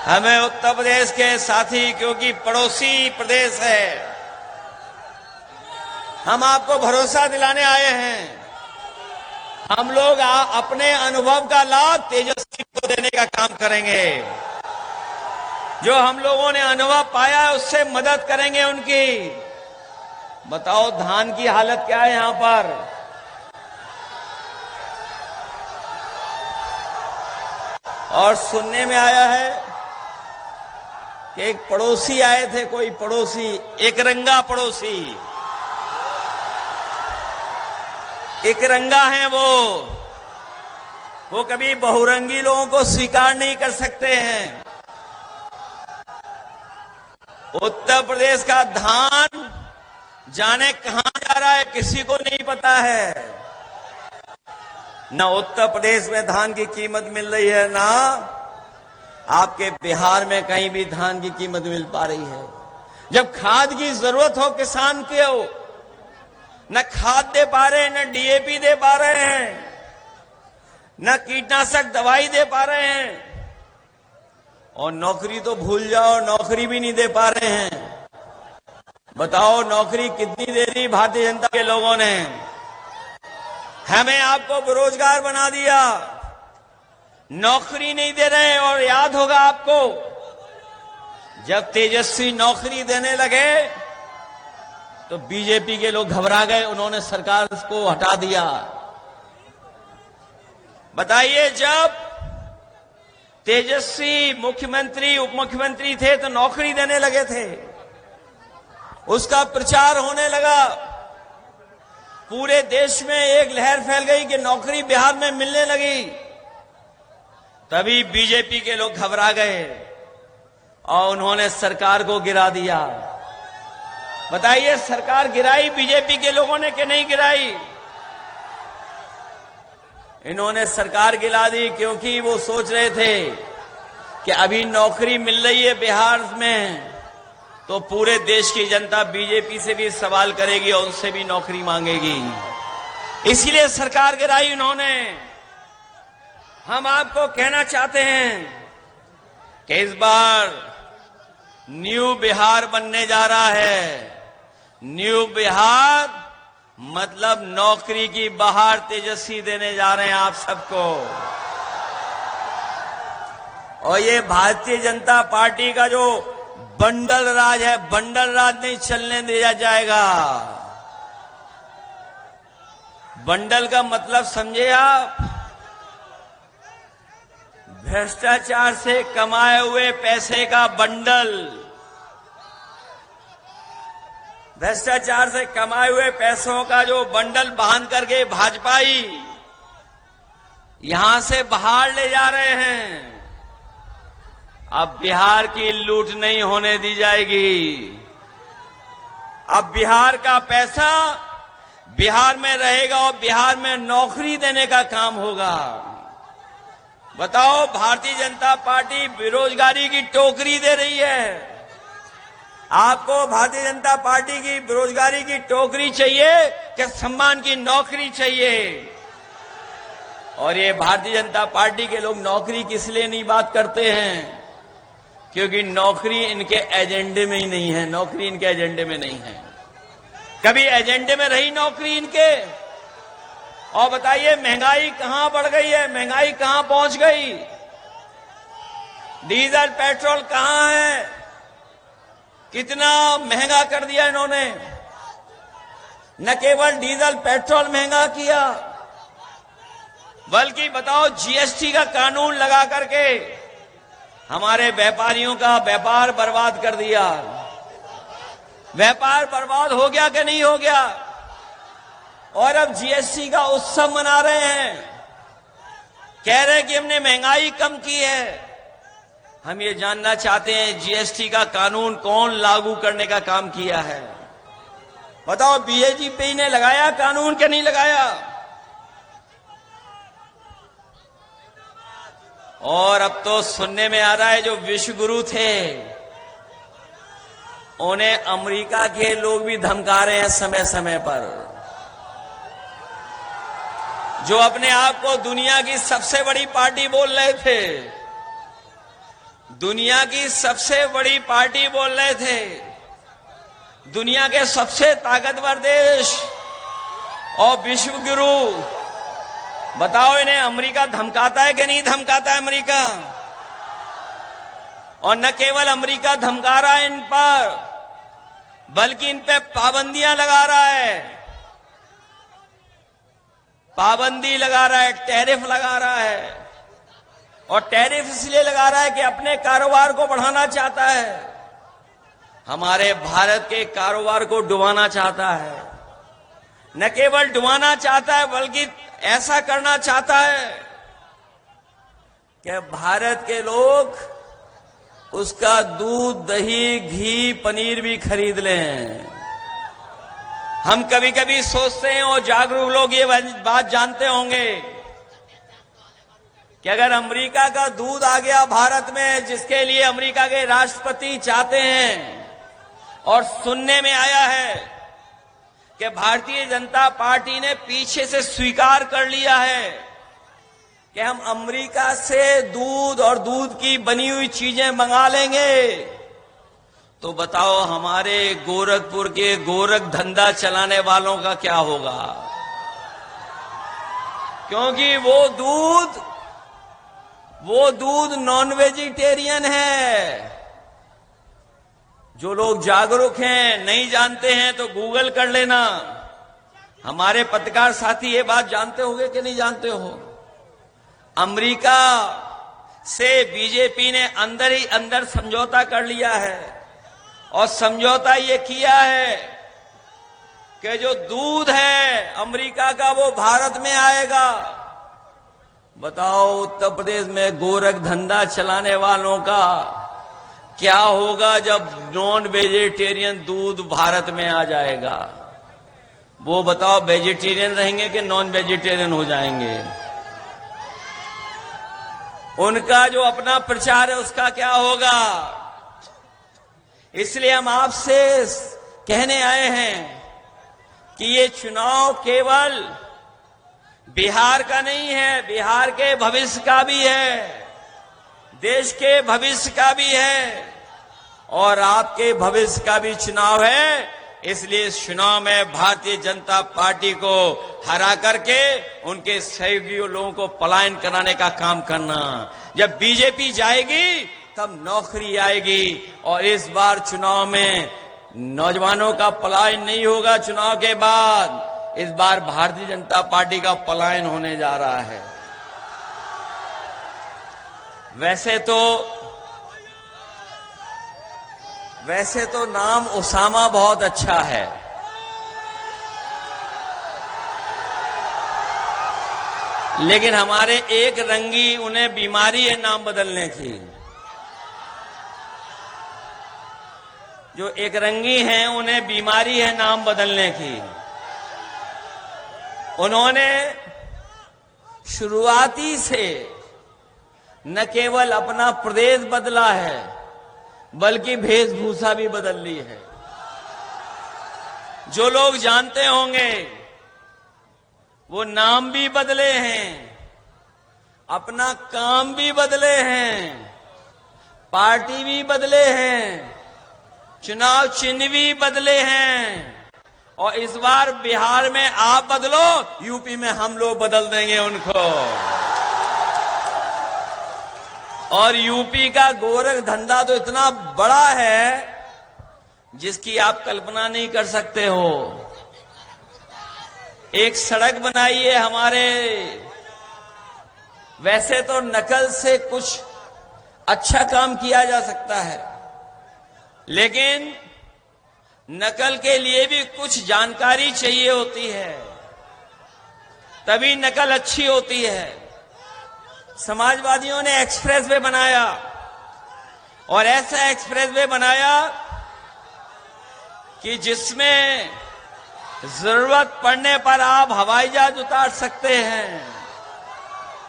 हमें उत्तर प्रदेश के साथी, क्योंकि पड़ोसी प्रदेश है, हम आपको भरोसा दिलाने आए हैं। हम लोग अपने अनुभव का लाभ तेजस्वी को देने का काम करेंगे। जो हम लोगों ने अनुभव पाया है उससे मदद करेंगे उनकी। बताओ धान की हालत क्या है यहां पर। और सुनने में आया है कि एक पड़ोसी आए थे, कोई पड़ोसी, एक रंगा पड़ोसी, एक रंगा है वो कभी बहुरंगी लोगों को स्वीकार नहीं कर सकते हैं। उत्तर प्रदेश का धान जाने कहां जा रहा है किसी को नहीं पता है। न उत्तर प्रदेश में धान की कीमत मिल रही है, ना आपके बिहार में कहीं भी धान की कीमत मिल पा रही है। जब खाद की जरूरत हो किसान को, न खाद दे पा रहे हैं, न डीएपी दे पा रहे हैं, न कीटनाशक दवाई दे पा रहे हैं, और नौकरी तो भूल जाओ, नौकरी भी नहीं दे पा रहे हैं। बताओ नौकरी कितनी दे दी भारतीय जनता के लोगों ने। हमें आपको बेरोजगार बना दिया, नौकरी नहीं दे रहे। और याद होगा आपको, जब तेजस्वी नौकरी देने लगे तो बीजेपी के लोग घबरा गए, उन्होंने सरकार को हटा दिया। बताइए, जब तेजस्वी मुख्यमंत्री उप मुख्यमंत्री थे तो नौकरी देने लगे थे, उसका प्रचार होने लगा, पूरे देश में एक लहर फैल गई कि नौकरी बिहार में मिलने लगी। तभी बीजेपी के लोग घबरा गए और उन्होंने सरकार को गिरा दिया। बताइए, सरकार गिराई बीजेपी के लोगों ने कि नहीं गिराई? इन्होंने सरकार गिरा दी क्योंकि वो सोच रहे थे कि अभी नौकरी मिल रही है बिहार में तो पूरे देश की जनता बीजेपी से भी सवाल करेगी और उनसे भी नौकरी मांगेगी, इसलिए सरकार गिराई उन्होंने। हम आपको कहना चाहते हैं कि इस बार न्यू बिहार बनने जा रहा है। न्यू बिहार मतलब नौकरी की बहार तेजस्वी देने जा रहे हैं आप सबको। और ये भारतीय जनता पार्टी का जो बंडल राज है, बंडल राज नहीं चलने दिया जाएगा। बंडल का मतलब समझे आप? भ्रष्टाचार से कमाए हुए पैसे का बंडल। भ्रष्टाचार से कमाए हुए पैसों का जो बंडल बांध करके भाजपाई यहां से बाहर ले जा रहे हैं। अब बिहार की लूट नहीं होने दी जाएगी। अब बिहार का पैसा बिहार में रहेगा और बिहार में नौकरी देने का काम होगा। बताओ, भारतीय जनता पार्टी बेरोजगारी की टोकरी दे रही है। आपको भारतीय जनता पार्टी की बेरोजगारी की टोकरी चाहिए कि सम्मान की नौकरी चाहिए? और ये भारतीय जनता पार्टी के लोग नौकरी किस लिए नहीं बात करते हैं? क्योंकि नौकरी इनके एजेंडे में ही नहीं है। नौकरी इनके एजेंडे में नहीं है। कभी एजेंडे में रही नौकरी इनके? और बताइए, महंगाई कहां बढ़ गई है, महंगाई कहां पहुंच गई? डीजल पेट्रोल कहां है? कितना महंगा कर दिया इन्होंने। न केवल डीजल पेट्रोल महंगा किया, बल्कि बताओ जीएसटी का कानून लगा करके हमारे व्यापारियों का व्यापार बर्बाद कर दिया। व्यापार बर्बाद हो गया कि नहीं हो गया? और अब जीएसटी का उत्सव मना रहे हैं, कह रहे हैं कि हमने महंगाई कम की है। हम ये जानना चाहते हैं, जीएसटी का कानून कौन लागू करने का काम किया है? बताओ, बीजेपी ने लगाया कानून कि नहीं लगाया? और अब तो सुनने में आ रहा है जो विश्व गुरु थे उन्हें अमेरिका के लोग भी धमका रहे हैं समय समय पर। जो अपने आप को दुनिया की सबसे बड़ी पार्टी बोल रहे थे, दुनिया की सबसे बड़ी पार्टी बोल रहे थे, दुनिया के सबसे ताकतवर देश और विश्व गुरु। बताओ इन्हें अमेरिका धमकाता है कि नहीं धमकाता है अमेरिका? और न केवल अमेरिका धमका रहा है इन पर, बल्कि इन पे पाबंदियां लगा रहा है, पाबंदी लगा रहा है, टैरिफ लगा रहा है। और टैरिफ इसलिए लगा रहा है कि अपने कारोबार को बढ़ाना चाहता है, हमारे भारत के कारोबार को डुबाना चाहता है। न केवल डुबाना चाहता है बल्कि ऐसा करना चाहता है कि भारत के लोग उसका दूध, दही, घी, पनीर भी खरीद लें। हम कभी कभी सोचते हैं और जागरूक लोग ये बात जानते होंगे कि अगर अमेरिका का दूध आ गया भारत में, जिसके लिए अमेरिका के राष्ट्रपति चाहते हैं, और सुनने में आया है कि भारतीय जनता पार्टी ने पीछे से स्वीकार कर लिया है कि हम अमेरिका से दूध और दूध की बनी हुई चीजें मंगा लेंगे, तो बताओ हमारे गोरखपुर के गोरख धंधा चलाने वालों का क्या होगा? क्योंकि वो दूध नॉन वेजिटेरियन है। जो लोग जागरूक हैं, नहीं जानते हैं तो गूगल कर लेना। हमारे पत्रकार साथी ये बात जानते होंगे कि नहीं जानते हो? अमेरिका से बीजेपी ने अंदर ही अंदर समझौता कर लिया है, और समझौता ये किया है कि जो दूध है अमेरिका का वो भारत में आएगा। बताओ उत्तर प्रदेश में गोरख धंधा चलाने वालों का क्या होगा जब नॉन वेजिटेरियन दूध भारत में आ जाएगा? वो बताओ वेजिटेरियन रहेंगे कि नॉन वेजिटेरियन हो जाएंगे? उनका जो अपना प्रचार है उसका क्या होगा? इसलिए हम आपसे कहने आए हैं कि ये चुनाव केवल बिहार का नहीं है, बिहार के भविष्य का भी है, देश के भविष्य का भी है, और आपके भविष्य का भी चुनाव है। इसलिए इस चुनाव में भारतीय जनता पार्टी को हरा करके उनके सहयोगी लोगों को पलायन कराने का काम करना। जब बीजेपी जाएगी तब नौकरी आएगी, और इस बार चुनाव में नौजवानों का पलायन नहीं होगा। चुनाव के बाद इस बार भारतीय जनता पार्टी का पलायन होने जा रहा है। वैसे तो नाम उसामा बहुत अच्छा है, लेकिन हमारे एक रंगी उन्हें बीमारी है नाम बदलने की। जो एक रंगी हैं उन्हें बीमारी है नाम बदलने की। उन्होंने शुरुआती से न केवल अपना प्रदेश बदला है बल्कि वेशभूषा भी बदल ली है। जो लोग जानते होंगे वो नाम भी बदले हैं, अपना काम भी बदले हैं, पार्टी भी बदले हैं, चुनाव चिन्ह भी बदले हैं, और इस बार बिहार में आप बदलो, यूपी में हम लोग बदल देंगे उनको। और यूपी का गोरख धंधा तो इतना बड़ा है जिसकी आप कल्पना नहीं कर सकते हो। एक सड़क बनाई है हमारे, वैसे तो नकल से कुछ अच्छा काम किया जा सकता है, लेकिन नकल के लिए भी कुछ जानकारी चाहिए होती है, तभी नकल अच्छी होती है। समाजवादियों ने एक्सप्रेसवे बनाया, और ऐसा एक्सप्रेसवे बनाया कि जिसमें जरूरत पड़ने पर आप हवाई जहाज उतार सकते हैं,